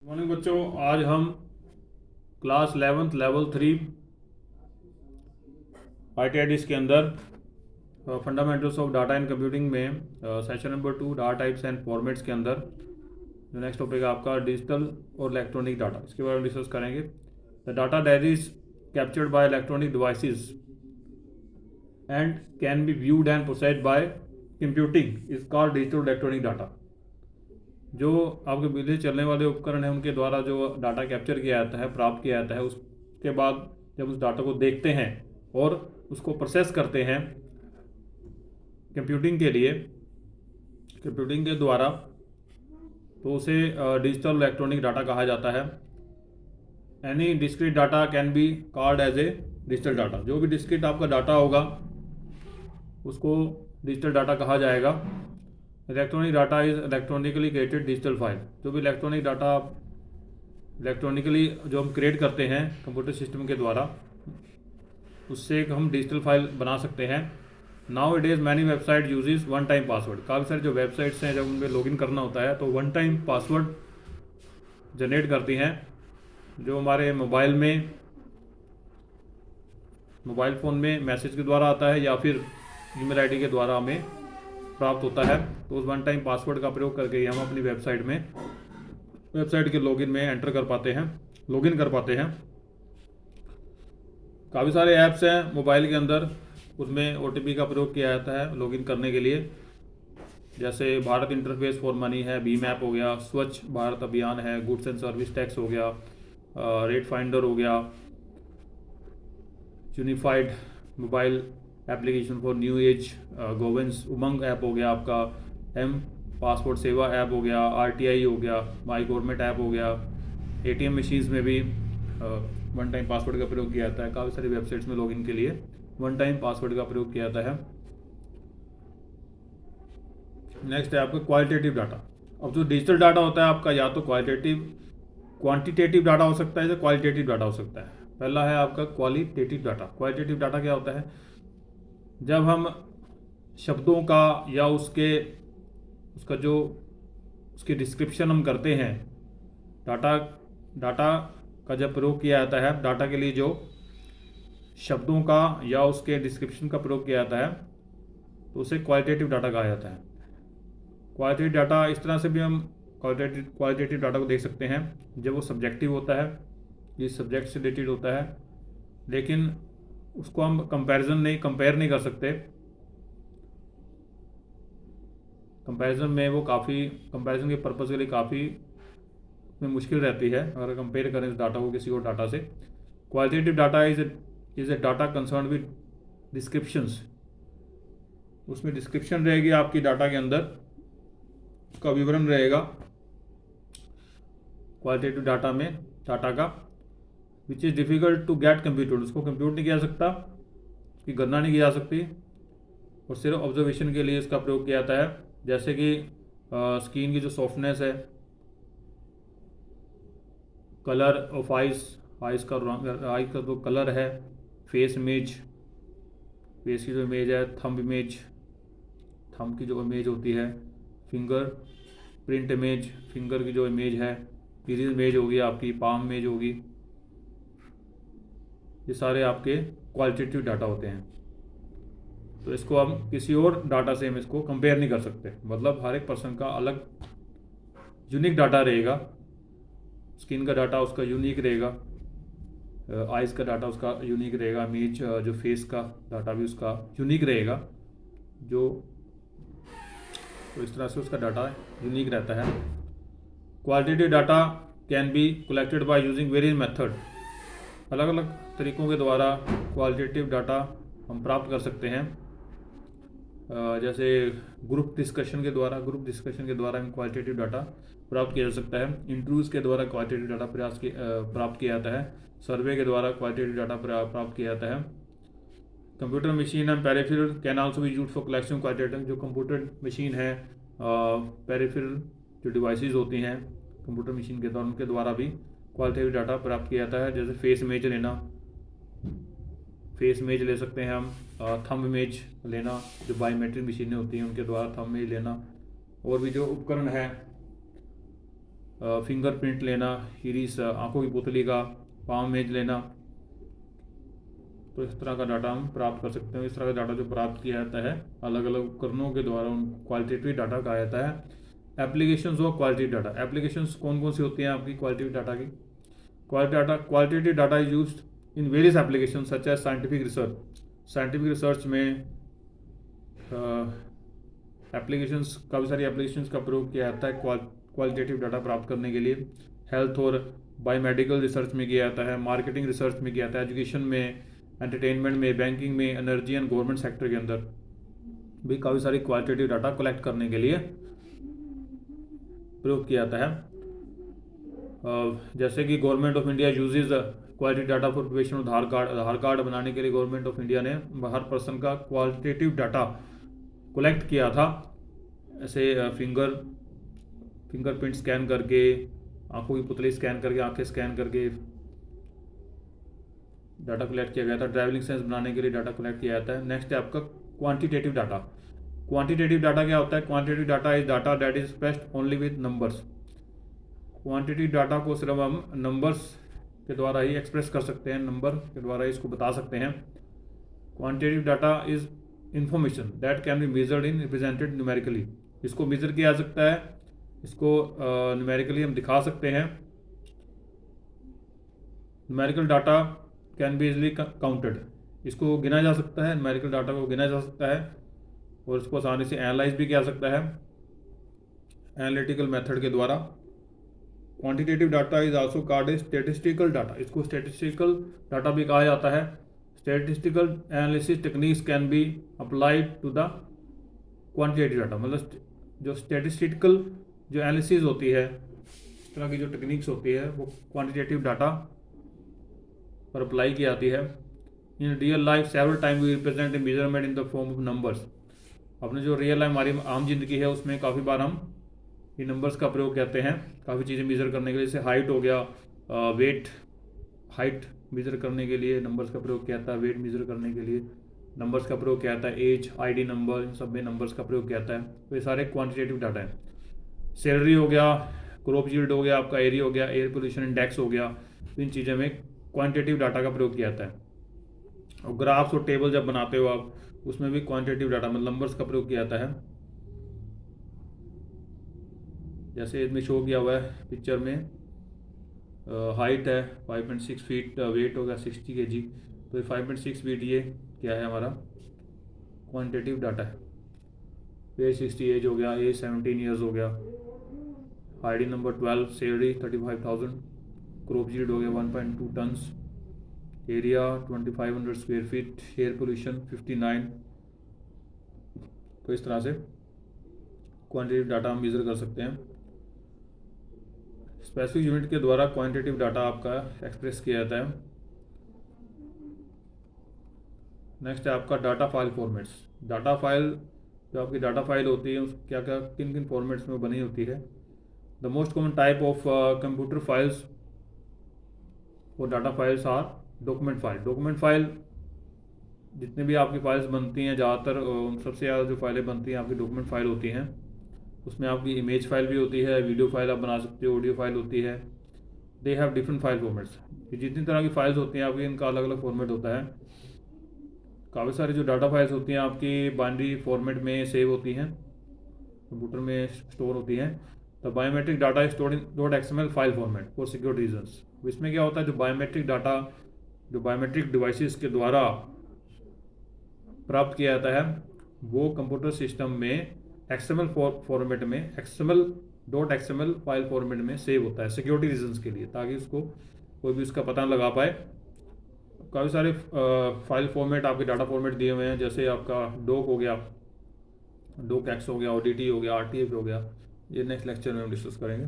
Morning बच्चों, आज हम क्लास 11th लेवल 3 ITIDs के अंदर fundamentals of data and computing में session number 2 data types and formats के अंदर जो नेक्स्ट टॉपिक है आपका डिजिटल और इलेक्ट्रॉनिक डाटा, इसके बारे में डिस्कस करेंगे। The data that is captured by electronic devices and can be viewed and processed bye computing is called digital electronic data. जो आपके बिजली चलने वाले उपकरण हैं उनके द्वारा जो डाटा कैप्चर किया जाता है, प्राप्त किया जाता है, उसके बाद जब उस डाटा को देखते हैं और उसको प्रोसेस करते हैं कंप्यूटिंग के लिए, कंप्यूटिंग के द्वारा, तो उसे डिजिटल इलेक्ट्रॉनिक डाटा कहा जाता है। Any discrete data can be called as a digital data. जो भी डिस्क्रीट आपका डाटा होगा उसको डिजिटल डाटा कहा जाएगा। Electronic data is electronically created digital file. जो भी इलेक्ट्रॉनिक डाटा इलेक्ट्रॉनिकली जो हम क्रिएट करते हैं कंप्यूटर सिस्टम के द्वारा, उससे हम डिजिटल फाइल बना सकते हैं। Now it is many website uses one time password. काफ़ी सारी जो वेबसाइट्स हैं, जब उनमें लॉगिन करना होता है तो वन टाइम पासवर्ड जनरेट करती हैं, जो हमारे मोबाइल फ़ोन में मैसेज के द्वारा आता है या फिर ईमेल आईडी के द्वारा हमें प्राप्त होता है। तो उस वन टाइम पासवर्ड का प्रयोग करके हम अपनी वेबसाइट के लॉगिन में एंटर कर पाते हैं, लॉगिन कर पाते हैं। काफ़ी सारे ऐप्स हैं मोबाइल के अंदर, उसमें OTP का प्रयोग किया जाता है लॉगिन करने के लिए। जैसे भारत इंटरफेस फॉर मनी है, भीम ऐप हो गया, स्वच्छ भारत अभियान है, गुड्स एंड सर्विस टैक्स हो गया, रेट फाइंडर हो गया, unified mobile application for new age governance, Umang app हो गया आपका, एम पासपोर्ट सेवा ऐप हो गया, RTI हो गया, माई गवर्नमेंट ऐप हो गया। ATM मशीन्स में भी वन टाइम पासवर्ड का प्रयोग किया जाता है। काफ़ी सारी वेबसाइट्स में लॉगिन के लिए वन टाइम पासवर्ड का प्रयोग किया जाता है। नेक्स्ट है आपका क्वालिटेटिव डाटा। अब जो डिजिटल डाटा होता है आपका, या तो क्वांटिटेटिव डाटा हो सकता है या क्वालिटेटिव डाटा हो सकता है। पहला है आपका क्वालिटेटिव डाटा। क्वालिटेटिव डाटा क्या होता है? जब हम शब्दों का या उसकी डिस्क्रिप्शन हम करते हैं, डाटा का जब प्रयोग किया जाता है, डाटा के लिए जो शब्दों का या उसके डिस्क्रिप्शन का प्रयोग किया जाता है, तो उसे क्वालिटेटिव डाटा कहा जाता है। क्वालिटेटिव डाटा इस तरह से भी हम क्वालिटेटिव डाटा को देख सकते हैं जब वो सब्जेक्टिव होता है, ये सब्जेक्ट से रिलेटेड होता है, लेकिन उसको हम कंपेयर नहीं कर सकते। कंपैरिजन में वो कंपैरिजन के पर्पज़ के लिए काफ़ी में मुश्किल रहती है अगर कंपेयर करें इस डाटा को किसी और डाटा से। Qualitative data is a data concern with descriptions. उसमें डिस्क्रिप्शन रहेगी आपकी डाटा के अंदर, उसका विवरण रहेगा क्वालिटेटिव डाटा में, डाटा का, which is difficult to get computed. उसको कंप्यूट नहीं किया सकता, उसकी गणना नहीं की जा सकती, और सिर्फ ऑब्जर्वेशन के लिए इसका प्रयोग किया जाता है। जैसे कि स्किन की जो सॉफ्टनेस है, कलर ऑफ आइज़ का जो कलर है, फेस की जो इमेज है, थंब की जो इमेज होती है, फिंगर प्रिंट इमेज, फिंगर की जो इमेज है, इरेज इमेज होगी आपकी, पाम इमेज होगी, ये सारे आपके क्वालिटेटिव डाटा होते हैं। तो इसको हम किसी और डाटा से हम इसको कंपेयर नहीं कर सकते। मतलब हर एक पर्सन का अलग यूनिक डाटा रहेगा। स्किन का डाटा उसका यूनिक रहेगा, आइज़ का डाटा उसका यूनिक रहेगा, इमेज जो फेस का डाटा भी उसका यूनिक रहेगा, तो इस तरह से उसका डाटा यूनिक रहता है। Qualitative data can be collected by using various method. अलग अलग तरीकों के द्वारा क्वालिटेटिव डाटा हम प्राप्त कर सकते हैं। जैसे ग्रुप डिस्कशन के द्वारा हम क्वालिटेटिव डाटा प्राप्त किया जा सकता है। इंटरव्यूज़ के द्वारा क्वालिटेटिव डाटा प्राप्त किया जाता है। सर्वे के द्वारा क्वालिटेटिव डाटा प्राप्त किया जाता है। Computer machine and peripheral can also be used for collection qualitative. जो कंप्यूटर मशीन है, पेरिफेरल जो डिवाइसेस होती हैं कंप्यूटर मशीन के द्वारा, उनके द्वारा भी क्वालिटेटिव डाटा प्राप्त किया जाता है। जैसे फेस इमेज ले सकते हैं हम, थंब इमेज लेना, जो बायोमेट्रिक मशीनें होती हैं उनके द्वारा थंब इमेज लेना, और भी जो उपकरण है फिंगरप्रिंट लेना, इरिस आंखों की पुतली का, पाम इमेज लेना, तो इस तरह का डाटा हम प्राप्त कर सकते हैं। इस तरह का डाटा जो प्राप्त किया जाता है अलग अलग उपकरणों के द्वारा, उन क्वालिटेटिव डाटा कहा जाता है। Applications of qualitative data, applications कौन कौन सी होती हैं आपकी क्वालिटेटिव डाटा की? Qualitative data is used in various application such as scientific research. Scientific research में एप्लीकेशंस, काफ़ी सारी एप्लीकेशंस का प्रयोग किया जाता है क्वालिटेटिव डाटा प्राप्त करने के लिए। हेल्थ और बायोमेडिकल रिसर्च में किया जाता है, मार्केटिंग रिसर्च में किया जाता है, एजुकेशन में, एंटरटेनमेंट में, बैंकिंग में, एनर्जी एंड गवर्नमेंट सेक्टर के अंदर भी काफ़ी सारी क्वालिटेटिव डाटा कलेक्ट करने के लिए प्रयोग किया जाता है। जैसे कि government of India uses quality data for preparation of Aadhaar card बनाने के लिए गवर्नमेंट ऑफ इंडिया ने हर पर्सन का क्वालिटेटिव डाटा कलेक्ट किया था। ऐसे फिंगरप्रिंट स्कैन करके, आंखों की पुतली स्कैन करके, आंखें स्कैन करके डाटा कलेक्ट किया गया था। ड्राइविंग लाइसेंस बनाने के लिए डाटा कलेक्ट किया जाता है। नेक्स्ट है आपका क्वांटिटेटिव डाटा। क्वांटिटेटिव डाटा क्या होता है? Quantitative data is data that is expressed only with numbers. Quantitative data को सिर्फ हम नंबर्स के द्वारा ही एक्सप्रेस कर सकते हैं, नंबर के द्वारा ही इसको बता सकते हैं। Quantitative data is information that can be measured in represented numerically. इसको मेजर किया जा सकता है, इसको न्यूमेरिकली हम दिखा सकते हैं। Numerical data can B easily counted, इसको गिना जा सकता है, न्यूमेरिकल डाटा को गिना जा सकता है और इसको आसानी से एनालाइज भी किया जा सकता है एनालिटिकल मेथड के द्वारा। Quantitative data is also called statistical data, इसको स्टैटिस्टिकल डाटा भी कहा जाता है। Statistical analysis techniques can be applied to the quantitative data, मतलब जो स्टैटिस्टिकल जो एनालिसिस होती है, इस तरह की जो टेक्निक्स होती है वो क्वांटिटेटिव डाटा पर अप्लाई की जाती है। In real life several time we represent a measurement in the form of numbers. अपने जो रियल लाइफ हमारी आम जिंदगी है उसमें काफ़ी बार हम ये नंबर्स का प्रयोग करते हैं काफ़ी चीज़ें मेज़र करने के लिए। जैसे हाइट हो गया, वेट, हाइट मेज़र करने के लिए नंबर्स का प्रयोग किया जाता है, वेट मेज़र करने के लिए नंबर्स का प्रयोग किया जाता है, एज, आईडी नंबर, इन सब में नंबर्स का प्रयोग किया जाता है। तो ये सारे क्वांटिटेटिव डाटा हैं। सैलरी हो गया, क्रॉप यील्ड हो गया, आपका एरिया हो गया, एयर पोल्यूशन इंडेक्स हो गया, तो इन चीज़ों में क्वांटिटेटिव डाटा का प्रयोग किया जाता है। और ग्राफ्स और टेबल जब बनाते हो आप, उसमें भी क्वांटिटेटिव डाटा मतलब नंबर्स का प्रयोग किया जाता है। जैसे इसमें शो किया हुआ है पिक्चर में, हाइट है 5.6 फीट, वेट होगा 60 kg, तो ये 5.6 फीट ये क्या है हमारा क्वांटिटेटिव डाटा है। एज 60, एज हो गया, एज 17 ईयर्स हो गया, ID number 12, salary 35,000, crop yield हो गया 1.2 tons, area 2500 square feet, air pollution 59। तो इस तरह से क्वांटिटेटिव डाटा हम मेजर कर सकते हैं। स्पेसिफिक यूनिट के द्वारा क्वांटिटेटिव डाटा आपका एक्सप्रेस किया जाता है। नेक्स्ट है आपका data file formats. Data file, जो आपकी डाटा फाइल होती है क्या क्या किन किन फॉर्मेट्स में बनी होती है। The most common type of computer files और data files are document file. Document file, जितने भी आपकी फाइल्स बनती हैं ज़्यादातर सबसे ज़्यादा जो फाइलें बनती हैं आपकी डॉक्यूमेंट फाइल होती हैं। उसमें आपकी इमेज फाइल भी होती है, वीडियो फाइल आप बना सकते हो, ऑडियो फाइल होती है। They have different file formats. जितनी तरह की फाइल्स होती हैं आपकी, इनका अलग अलग फॉर्मेट होता है। काफ़ी सारी जो डाटा फाइल्स होती हैं आपकी बाइनरी फॉर्मेट में सेव होती हैं, कंप्यूटर में स्टोर होती हैं। The biometric data is stored in .xml file format for security reasons. इसमें क्या होता है, जो बायोमेट्रिक डाटा जो बायोमेट्रिक डिवाइसेस के द्वारा प्राप्त किया जाता है वो कंप्यूटर सिस्टम में XML फॉर्मेट में, .xml फाइल फॉर्मेट में सेव होता है सिक्योरिटी रीजंस के लिए, ताकि उसको कोई भी उसका पता न लगा पाए। काफ़ी सारे फाइल फॉर्मेट आपके डाटा फॉर्मेट दिए हुए हैं, जैसे आपका डॉक हो गया, डॉक एक्स हो गया, ODT हो गया, RTF हो गया। ये नेक्स्ट लेक्चर में हम डिस्कस करेंगे।